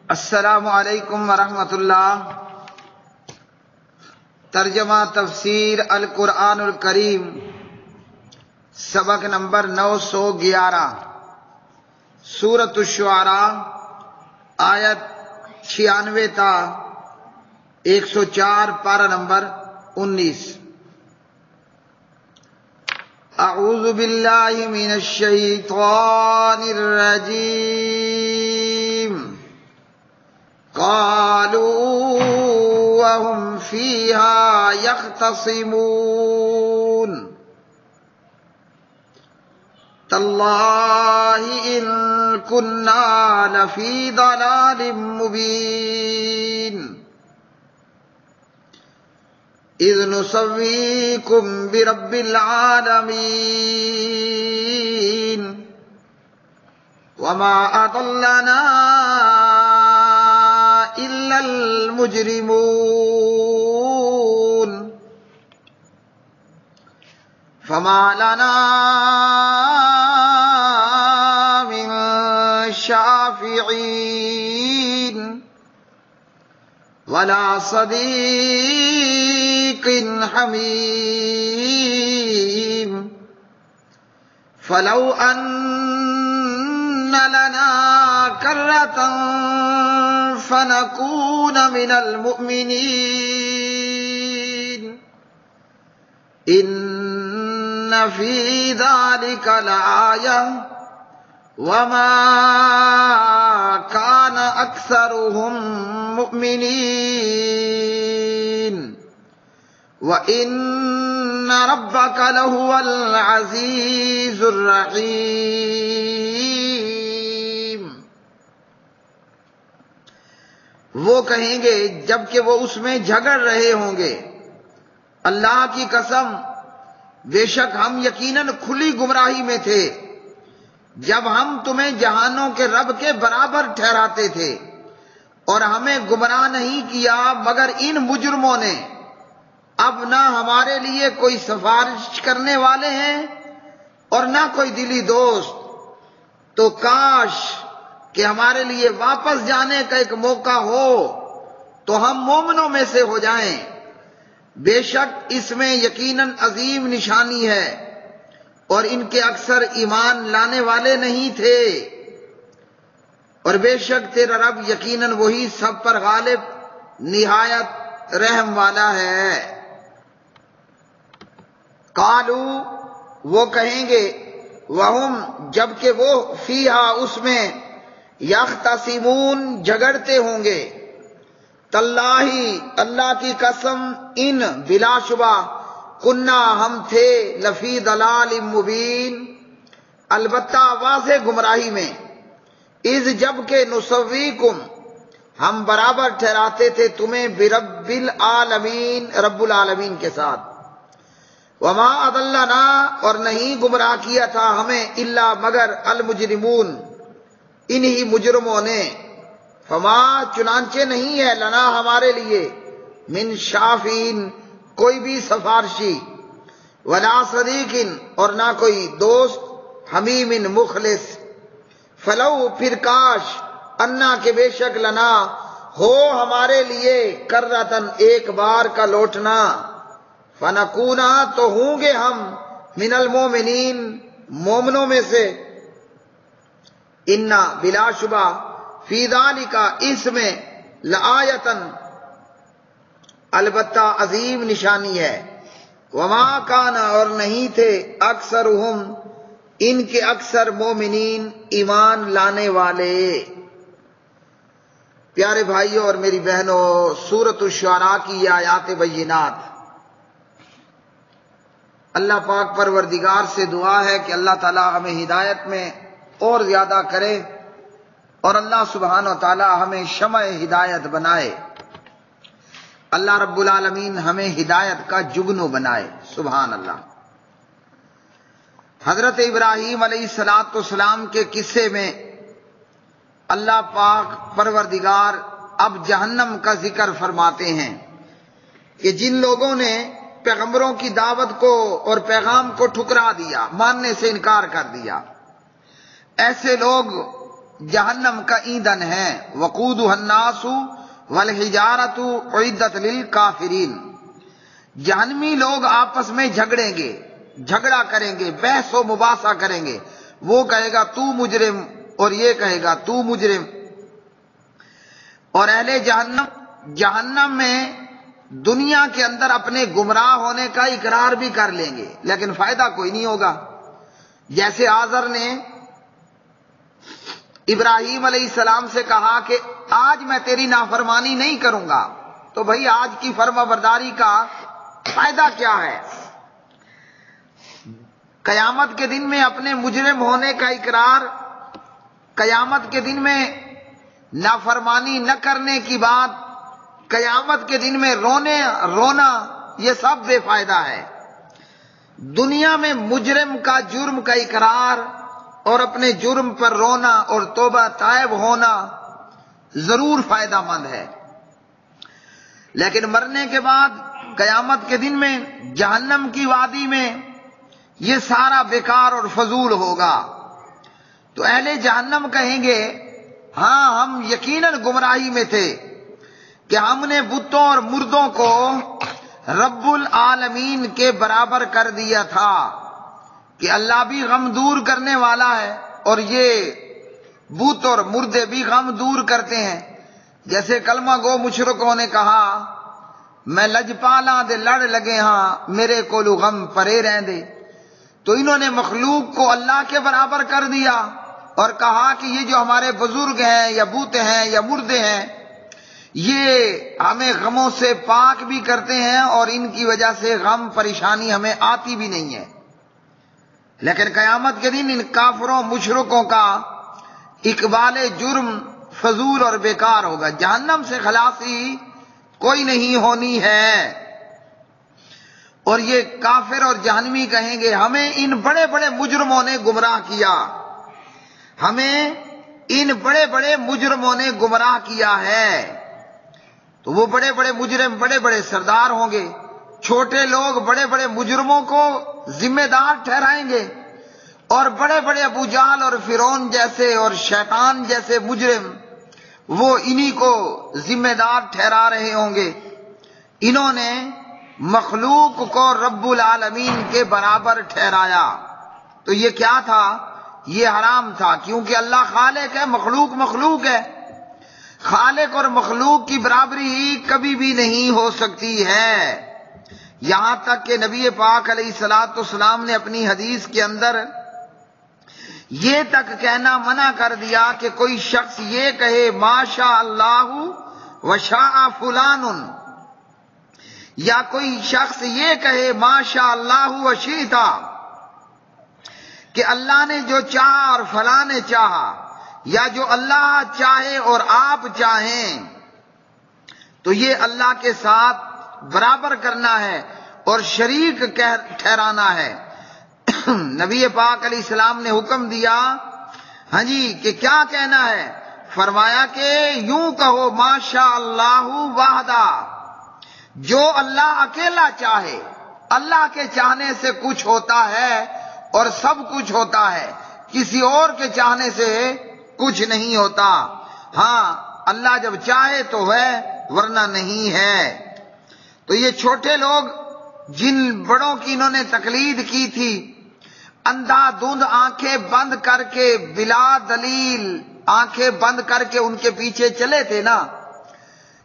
السلام علیکم ورحمۃ اللہ۔ ترجمہ تفسیر القرآن الکریم، سبق نمبر 911، سورۃ الشعراء، آیت 96 تا 104، پارہ نمبر 19۔ اعوذ باللہ من الشیطان الرجیم۔ قالوا وهم فيها يختصمون تالله إن كنا لفي ضلال مبين إذ نسويكم برب العالمين وما أضلنا إلا المجرمون فما لنا من شافعين ولا صديق حميم فلو أن لنا كرة فنكون من المؤمنين إن في ذلك لآية وما كان أكثرهم مؤمنين وإن ربك لهو العزيز الرحيم۔ وہ کہیں گے جبکہ وہ اس میں جھگڑ رہے ہوں گے، اللہ کی قسم بے شک ہم یقیناً کھلی گمراہی میں تھے جب ہم تمہیں جہانوں کے رب کے برابر ٹھہراتے تھے، اور ہمیں گمراہ نہیں کیا مگر ان مجرموں نے۔ اب نہ ہمارے لیے کوئی سفارش کرنے والے ہیں اور نہ کوئی دلی دوست، تو کاش کہ ہمارے لیے واپس جانے کا ایک موقع ہو تو ہم مومنوں میں سے ہو جائیں۔ بے شک اس میں یقیناً عظیم نشانی ہے، اور ان کے اکثر ایمان لانے والے نہیں تھے، اور بے شک تیرا رب یقیناً وہی سب پر غالب نہایت رحم والا ہے۔ قالو وہ کہیں گے، وہم جبکہ وہ فیہا اس میں یختصمون جھگڑتے ہوں گے، تاللہ اللہ کی قسم ان بلا شبہ کنا ہم تھے لفی ضلال مبین البتہ واضح گمراہی میں، اذ جبکہ نسویکم ہم برابر ٹھہراتے تھے تمہیں برب العالمین رب العالمین کے ساتھ، وما اضلنا اور نہیں گمراہ کیا تھا ہمیں الا مگر المجرمون انہی مجرموں نے، فما چنانچہ نہیں ہے لنا ہمارے لیے من شافین کوئی بھی سفارشی، ولا صدیقن اور نہ کوئی دوست، حمیم مخلص، فلو پھر کاش، انا کے بے شک لنا ہو ہمارے لیے کرتن ایک بار کا لوٹنا، فنکونا تو ہوں گے ہم من المومنین مومنوں میں سے، انا بلا شبہ فی ذالک اس میں لآیتن البتہ عظیم نشانی ہے، وما کان اور نہیں تھے اکثرہم ان کے اکثر مومنین ایمان لانے والے۔ پیارے بھائیوں اور میری بہنوں، سورۃ الشعراء کی یہ آیات بینات، اللہ پاک پروردگار سے دعا ہے کہ اللہ تعالی ہمیں ہدایت میں اور زیادہ کرے، اور اللہ سبحانہ و تعالی ہمیں شمع ہدایت بنائے۔ اللہ رب العالمین ہمیں ہدایت کا جگنو بنائے، سبحان اللہ۔ حضرت ابراہیم علیہ السلام کے قصے میں اللہ پاک پروردگار اب جہنم کا ذکر فرماتے ہیں کہ جن لوگوں نے پیغمبروں کی دعوت کو اور پیغام کو ٹھکرا دیا، ماننے سے انکار کر دیا، ایسے لوگ جہنم کا ایندھن ہے، وقودها الناس والحجارۃ اعدت للکافرین۔ جہنمی لوگ آپس میں جھگڑیں گے، جھگڑا کریں گے، بحث و مباحثہ کریں گے، وہ کہے گا تو مجرم اور یہ کہے گا تو مجرم۔ اور اہل جہنم میں دنیا کے اندر اپنے گمراہ ہونے کا اقرار بھی کر لیں گے، لیکن فائدہ کوئی نہیں ہوگا۔ جیسے آزر نے ابراہیم علیہ السلام سے کہا کہ آج میں تیری نافرمانی نہیں کروں گا، تو بھئی آج کی فرما برداری کا فائدہ کیا ہے؟ قیامت کے دن میں اپنے مجرم ہونے کا اقرار، قیامت کے دن میں نافرمانی نہ کرنے کی بات، قیامت کے دن میں رونا، یہ سب بے فائدہ ہے۔ دنیا میں مجرم کا جرم کا اقرار اور اپنے جرم پر رونا اور توبہ تائب ہونا ضرور فائدہ مند ہے، لیکن مرنے کے بعد قیامت کے دن میں جہنم کی وادی میں یہ سارا بیکار اور فضول ہوگا۔ تو اہل جہنم کہیں گے ہاں ہم یقیناً گمراہی میں تھے کہ ہم نے بتوں اور مردوں کو رب العالمین کے برابر کر دیا تھا کہ اللہ بھی غم دور کرنے والا ہے اور یہ بت اور مردے بھی غم دور کرتے ہیں۔ جیسے کلمہ گو مشرکوں نے کہا میں لجپالاں دے لڑ لگے ہاں میرے کولو غم پرے رہندے، تو انہوں نے مخلوق کو اللہ کے برابر کر دیا اور کہا کہ یہ جو ہمارے بزرگ ہیں یا بت ہیں یا مردے ہیں یہ ہمیں غموں سے پاک بھی کرتے ہیں اور ان کی وجہ سے غم پریشانی ہمیں آتی بھی نہیں ہے۔ لیکن قیامت کے دن ان کافروں مشرکوں کا اقبال جرم فضول اور بیکار ہوگا، جہنم سے خلاصی کوئی نہیں ہونی ہے۔ اور یہ کافر اور جہنمی کہیں گے ہمیں ان بڑے بڑے مجرموں نے گمراہ کیا، ہمیں ان بڑے بڑے مجرموں نے گمراہ کیا ہے۔ تو وہ بڑے بڑے مجرم بڑے بڑے سردار ہوں گے، چھوٹے لوگ بڑے بڑے مجرموں کو ذمہ دار ٹھہرائیں گے، اور بڑے بڑے ابو جہل اور فرعون جیسے اور شیطان جیسے مجرم وہ انہی کو ذمہ دار ٹھہرا رہے ہوں گے۔ انہوں نے مخلوق کو رب العالمین کے برابر ٹھہرایا، تو یہ کیا تھا؟ یہ حرام تھا، کیونکہ اللہ خالق ہے، مخلوق مخلوق ہے، خالق اور مخلوق کی برابری ہی کبھی بھی نہیں ہو سکتی ہے۔ یہاں تک کہ نبی پاک علیہ الصلوۃ والسلام نے اپنی حدیث کے اندر یہ تک کہنا منع کر دیا کہ کوئی شخص یہ کہے ماشاء اللہ وشاء فلان، یا کوئی شخص یہ کہے ماشاء اللہ وشئت، کہ اللہ نے جو چاہا اور فلاں نے چاہا، یا جو اللہ چاہے اور آپ چاہیں، تو یہ اللہ کے ساتھ برابر کرنا ہے اور شریک ٹھہرانا ہے۔ نبی پاک علیہ السلام نے حکم دیا ہاں جی کہ کیا کہنا ہے؟ فرمایا کہ یوں کہو ماشاء اللہ وحدہ، جو اللہ اکیلا چاہے، اللہ کے چاہنے سے کچھ ہوتا ہے اور سب کچھ ہوتا ہے، کسی اور کے چاہنے سے کچھ نہیں ہوتا۔ ہاں اللہ جب چاہے تو ہے ورنہ نہیں ہے۔ تو یہ چھوٹے لوگ جن بڑوں کی انہوں نے تقلید کی تھی، اندھا دھند آنکھیں بند کر کے بلا دلیل آنکھیں بند کر کے ان کے پیچھے چلے تھے نا،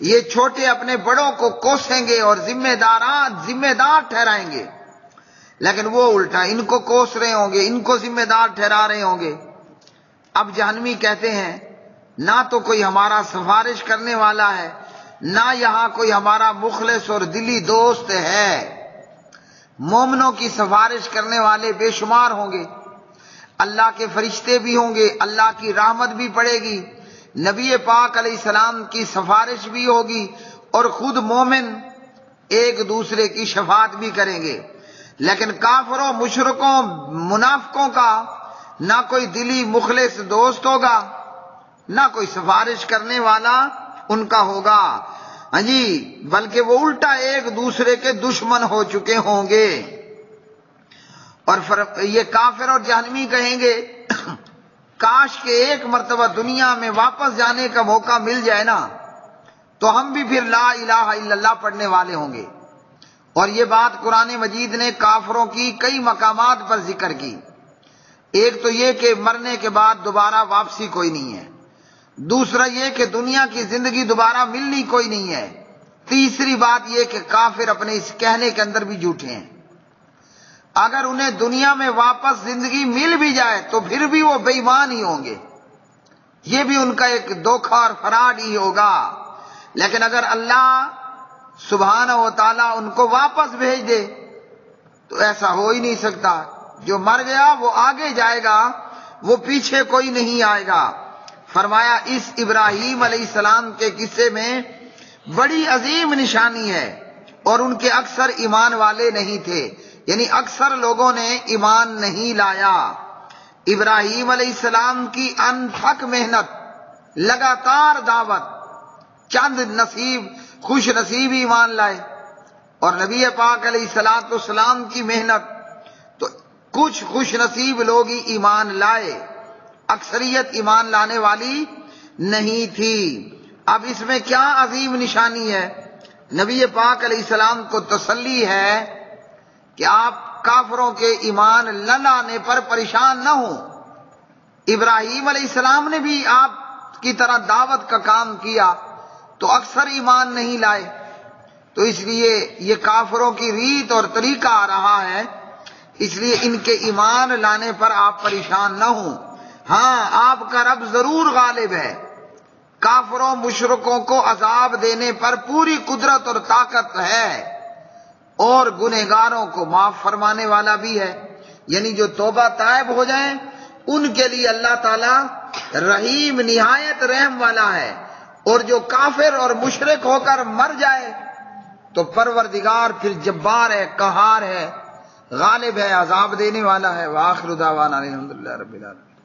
یہ چھوٹے اپنے بڑوں کو کوسیں گے اور ذمہ دار ٹھہرائیں گے، لیکن وہ الٹا ان کو کوس رہے ہوں گے، ان کو ذمہ دار ٹھہرا رہے ہوں گے۔ اب جہنمی کہتے ہیں نہ تو کوئی ہمارا سفارش کرنے والا ہے، نہ یہاں کوئی ہمارا مخلص اور دلی دوست ہے۔ مومنوں کی سفارش کرنے والے بے شمار ہوں گے، اللہ کے فرشتے بھی ہوں گے، اللہ کی رحمت بھی پڑے گی، نبی پاک علیہ السلام کی سفارش بھی ہوگی، اور خود مومن ایک دوسرے کی شفاعت بھی کریں گے۔ لیکن کافروں مشرکوں منافقوں کا نہ کوئی دلی مخلص دوست ہوگا، نہ کوئی سفارش کرنے والا ان کا ہوگا، ہاں جی، بلکہ وہ الٹا ایک دوسرے کے دشمن ہو چکے ہوں گے۔ اور یہ کافر اور جہنمی کہیں گے کاش کہ ایک مرتبہ دنیا میں واپس جانے کا موقع مل جائے نا تو ہم بھی پھر لا الہ الا اللہ پڑھنے والے ہوں گے۔ اور یہ بات قرآن مجید نے کافروں کی کئی مقامات پر ذکر کی۔ ایک تو یہ کہ مرنے کے بعد دوبارہ واپسی کوئی نہیں ہے، دوسرا یہ کہ دنیا کی زندگی دوبارہ ملنی کوئی نہیں ہے، تیسری بات یہ کہ کافر اپنے اس کہنے کے اندر بھی جھوٹے ہیں۔ اگر انہیں دنیا میں واپس زندگی مل بھی جائے تو پھر بھی وہ بے ایمان ہی ہوں گے، یہ بھی ان کا ایک دھوکہ اور فراڈ ہی ہوگا۔ لیکن اگر اللہ سبحانہ و تعالیٰ ان کو واپس بھیج دے تو ایسا ہو ہی نہیں سکتا۔ جو مر گیا وہ آگے جائے گا، وہ پیچھے کوئی نہیں آئے گا۔ فرمایا اس ابراہیم علیہ السلام کے قصے میں بڑی عظیم نشانی ہے، اور ان کے اکثر ایمان والے نہیں تھے، یعنی اکثر لوگوں نے ایمان نہیں لایا۔ ابراہیم علیہ السلام کی انتھک محنت، لگاتار دعوت، چند خوش نصیب ایمان لائے، اور نبی پاک علیہ الصلوۃ والسلام کی محنت تو کچھ خوش نصیب لوگ ہی ایمان لائے، اکثریت ایمان لانے والی نہیں تھی۔ اب اس میں کیا عظیم نشانی ہے؟ نبی پاک علیہ السلام کو تسلی ہے کہ آپ کافروں کے ایمان نہ لانے پر پریشان نہ ہوں۔ ابراہیم علیہ السلام نے بھی آپ کی طرح دعوت کا کام کیا تو اکثر ایمان نہیں لائے، تو اس لیے یہ کافروں کی ریت اور طریقہ آ رہا ہے، اس لیے ان کے ایمان لانے پر آپ پریشان نہ ہوں۔ ہاں، آپ کا رب ضرور غالب ہے، کافروں مشرکوں کو عذاب دینے پر پوری قدرت اور طاقت ہے، اور گنہگاروں کو معاف فرمانے والا بھی ہے، یعنی جو توبہ تائب ہو جائیں ان کے لیے اللہ تعالیٰ رحیم، نہایت رحم والا ہے، اور جو کافر اور مشرک ہو کر مر جائے تو پروردگار پھر جبار ہے، قہار ہے، غالب ہے، عذاب دینے والا ہے۔ وآخر دعوانا الحمدللہ رب العالمین۔